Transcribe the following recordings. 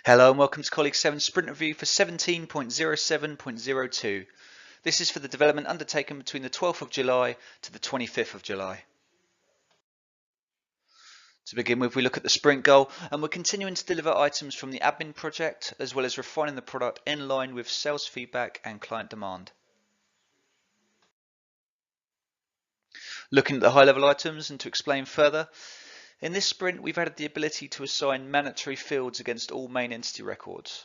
Hello and welcome to Colleague 7 Sprint Review for 17.07.02. This is for the development undertaken between the 12th of July to the 25th of July. To begin with, we look at the sprint goal, and we're continuing to deliver items from the admin project as well as refining the product in line with sales feedback and client demand. Looking at the high level items, and to explain further, in this sprint we've added the ability to assign mandatory fields against all main entity records.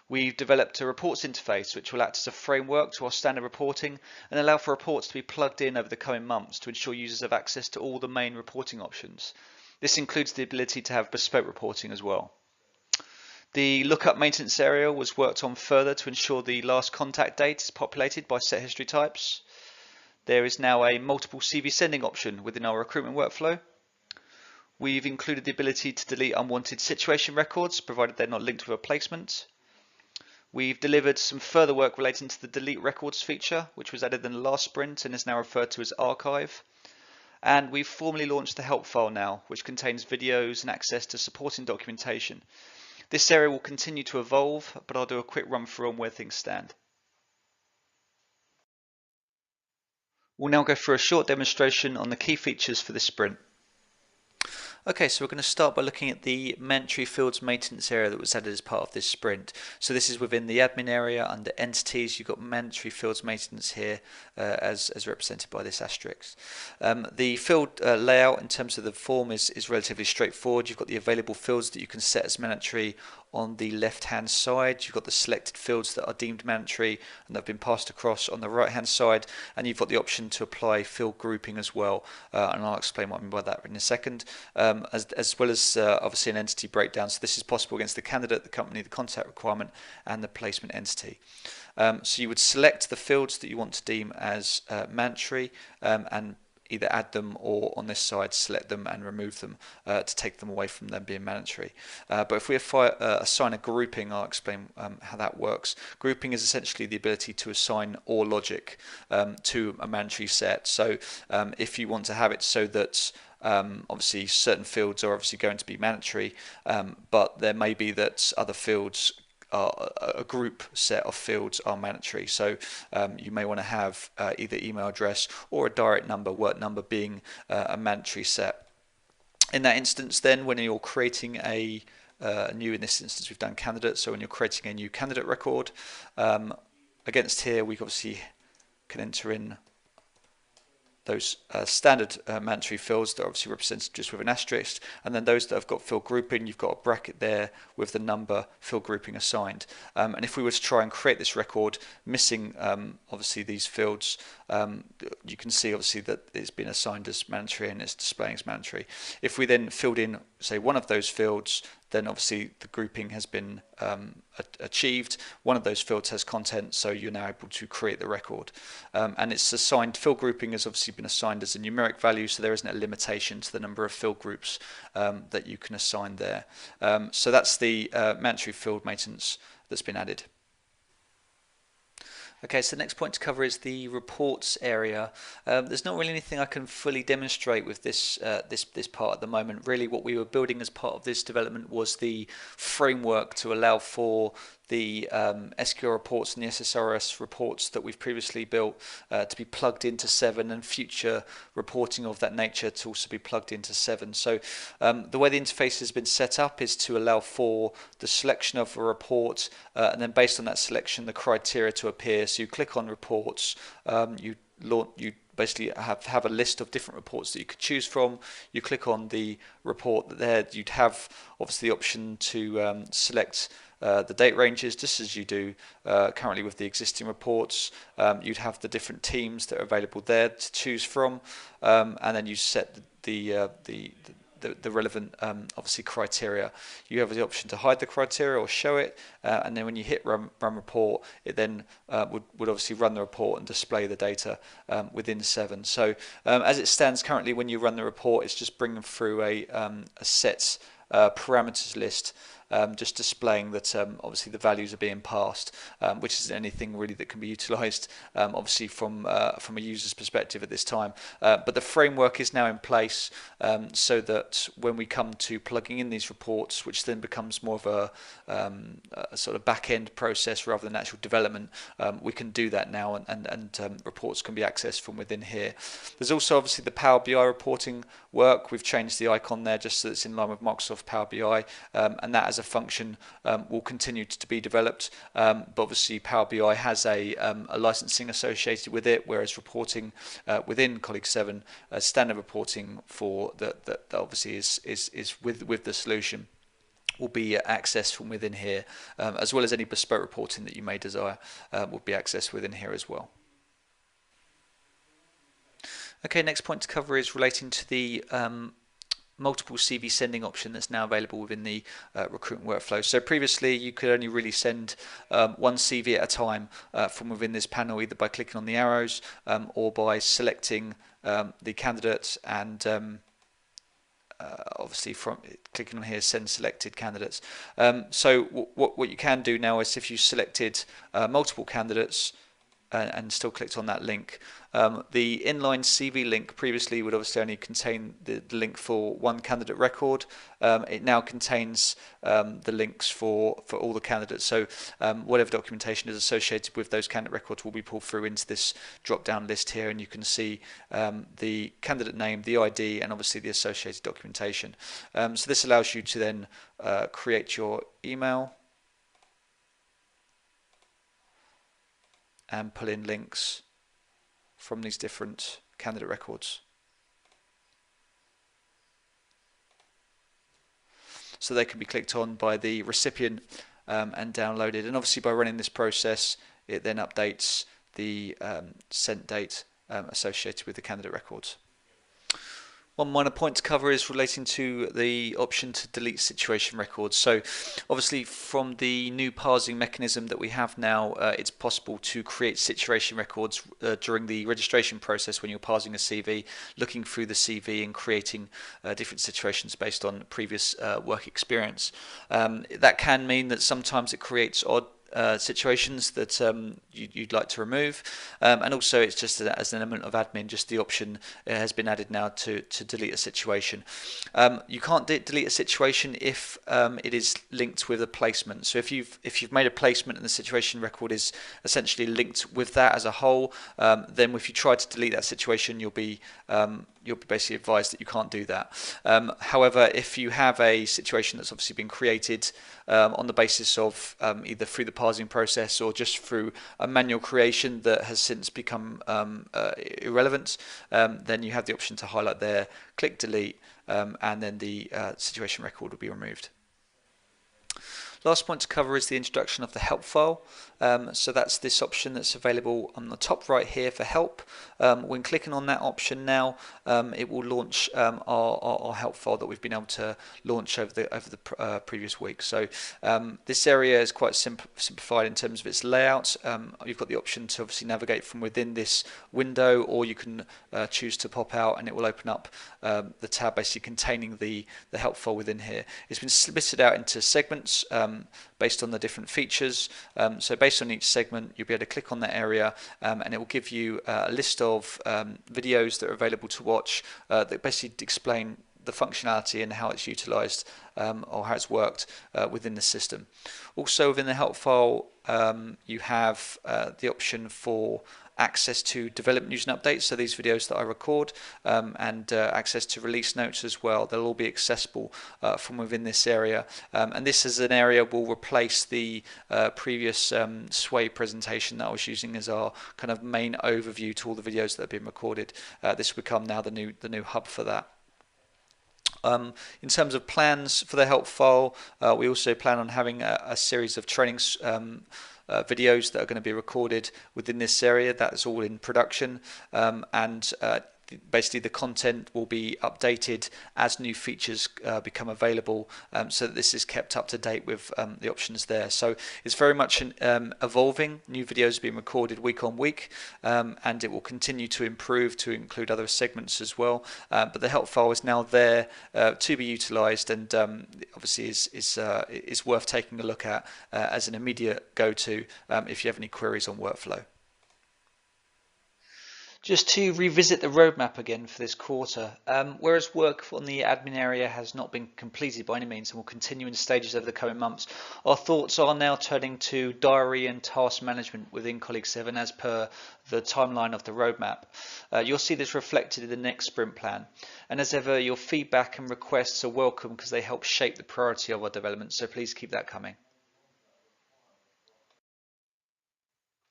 We've developed a reports interface which will act as a framework to our standard reporting and allow for reports to be plugged in over the coming months to ensure users have access to all the main reporting options. This includes the ability to have bespoke reporting as well. The lookup maintenance area was worked on further to ensure the last contact date is populated by set history types. There is now a multiple CV sending option within our recruitment workflow. We've included the ability to delete unwanted situation records provided they're not linked with a placement. We've delivered some further work relating to the delete records feature, which was added in the last sprint and is now referred to as archive. And we've formally launched the help file now, which contains videos and access to supporting documentation. This area will continue to evolve, but I'll do a quick run through on where things stand. We'll now go through a short demonstration on the key features for this sprint. Okay, so we're going to start by looking at the mandatory fields maintenance area that was added as part of this sprint. So this is within the admin area under entities. You've got mandatory fields maintenance here as represented by this asterisk. The field layout in terms of the form is relatively straightforward. You've got the available fields that you can set as mandatory on the left hand side. You've got the selected fields that are deemed mandatory and that have been passed across on the right hand side, and you've got the option to apply field grouping as well, and I'll explain what I mean by that in a second, as well as obviously an entity breakdown. So this is possible against the candidate, the company, the contact requirement and the placement entity. So you would select the fields that you want to deem as mandatory and either add them or on this side select them and remove them to take them away from them being mandatory. But if we assign a grouping, I'll explain how that works. Grouping is essentially the ability to assign OR logic to a mandatory set. So if you want to have it so that obviously certain fields are obviously going to be mandatory, but there may be that other fields a group set of fields are mandatory. So you may want to have either email address or a direct number, work number being a mandatory set. In that instance, then when you're creating a new, in this instance we've done candidate, so when you're creating a new candidate record, against here we obviously can enter in those standard mandatory fields that are obviously represented just with an asterisk, and then those that have got field grouping, you've got a bracket there with the number field grouping assigned. And if we were to try and create this record missing obviously these fields, you can see obviously that it's been assigned as mandatory and it's displaying as mandatory. If we then filled in, say, one of those fields, then obviously the grouping has been achieved. One of those fields has content, so you're now able to create the record. And it's assigned, field grouping has obviously been assigned as a numeric value, so there isn't a limitation to the number of field groups that you can assign there. So that's the mandatory field maintenance that's been added. Okay, so the next point to cover is the reports area. There's not really anything I can fully demonstrate with this this part at the moment. Really, what we were building as part of this development was the framework to allow for the SQL reports and the SSRS reports that we've previously built to be plugged into 7, and future reporting of that nature to also be plugged into 7. So the way the interface has been set up is to allow for the selection of a report and then based on that selection the criteria to appear. So you click on reports, you basically have a list of different reports that you could choose from. You click on the report there, you'd have obviously the option to select the date ranges, just as you do currently with the existing reports. You'd have the different teams that are available there to choose from, and then you set the relevant obviously criteria. You have the option to hide the criteria or show it, and then when you hit run report, it then would obviously run the report and display the data within 7. So as it stands currently, when you run the report, it's just bringing through a set parameters list just displaying that obviously the values are being passed, which isn't anything really that can be utilised obviously from a user's perspective at this time. But the framework is now in place so that when we come to plugging in these reports, which then becomes more of a sort of back-end process rather than actual development, we can do that now, and reports can be accessed from within here. There's also obviously the Power BI reporting work. We've changed the icon there just so it's in line with Microsoft Power BI, and that as a function will continue to be developed. But obviously Power BI has a licensing associated with it, whereas reporting within Colleague 7, standard reporting for that obviously is with the solution will be accessed from within here, as well as any bespoke reporting that you may desire will be accessed within here as well. Okay, next point to cover is relating to the multiple CV sending option that's now available within the recruitment workflow. So previously you could only really send one CV at a time from within this panel, either by clicking on the arrows or by selecting the candidate and obviously from clicking on here, send selected candidates. So what you can do now is if you selected multiple candidates and still clicked on that link, the inline CV link previously would obviously only contain the link for one candidate record. It now contains the links for all the candidates. So whatever documentation is associated with those candidate records will be pulled through into this drop-down list here, and you can see the candidate name, the ID, and obviously the associated documentation. So this allows you to then create your email and pull in links from these different candidate records. So they can be clicked on by the recipient and downloaded. And obviously by running this process, it then updates the sent date associated with the candidate records. One minor point to cover is relating to the option to delete situation records. So obviously from the new parsing mechanism that we have now, it's possible to create situation records during the registration process when you're parsing a CV, looking through the CV and creating different situations based on previous work experience. That can mean that sometimes it creates odd situations that you'd like to remove, and also it's just as an element of admin, just the option has been added now to delete a situation. You can't delete a situation if it is linked with a placement. So if you've made a placement and the situation record is essentially linked with that as a whole, then if you try to delete that situation, you'll be basically advised that you can't do that. However, if you have a situation that's obviously been created on the basis of either through the parsing process or just through a manual creation that has since become irrelevant, then you have the option to highlight there, click delete, and then the situation record will be removed. Last point to cover is the introduction of the help file. So that's this option that's available on the top right here for help. When clicking on that option now, it will launch our help file that we've been able to launch over the previous week. So this area is quite simplified in terms of its layout. You've got the option to obviously navigate from within this window, or you can choose to pop out and it will open up the tab basically containing the help file within here. It's been splitted out into segments based on the different features. So based on each segment, you'll be able to click on that area and it will give you a list of videos that are available to watch that basically explain the functionality and how it's utilized or how it's worked within the system. Also within the help file, you have the option for access to development news and updates, so these videos that I record, and access to release notes as well. They'll all be accessible from within this area, and this is an area will replace the previous Sway presentation that I was using as our kind of main overview to all the videos that have been recorded. This will become now the new hub for that. In terms of plans for the help file, we also plan on having a series of trainings videos that are going to be recorded within this area. That's all in production, and basically the content will be updated as new features become available, so that this is kept up to date with the options there. So it's very much evolving. New videos are being recorded week on week, and it will continue to improve to include other segments as well. But the help file is now there to be utilised, and obviously is worth taking a look at as an immediate go-to if you have any queries on workflow. Just to revisit the roadmap again for this quarter, whereas work on the admin area has not been completed by any means and will continue in stages over the coming months, our thoughts are now turning to diary and task management within Colleague 7 as per the timeline of the roadmap. You'll see this reflected in the next sprint plan. And as ever, your feedback and requests are welcome because they help shape the priority of our development, so please keep that coming.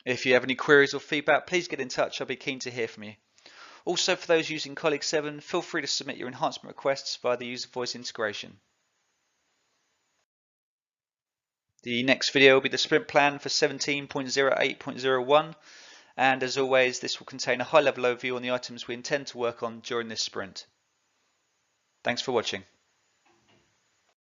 If you have any queries or feedback, please get in touch. I'll be keen to hear from you. Also, for those using Colleague 7, feel free to submit your enhancement requests via the user voice integration. The next video will be the sprint plan for 17.08.01, and as always, this will contain a high-level overview on the items we intend to work on during this sprint. Thanks for watching.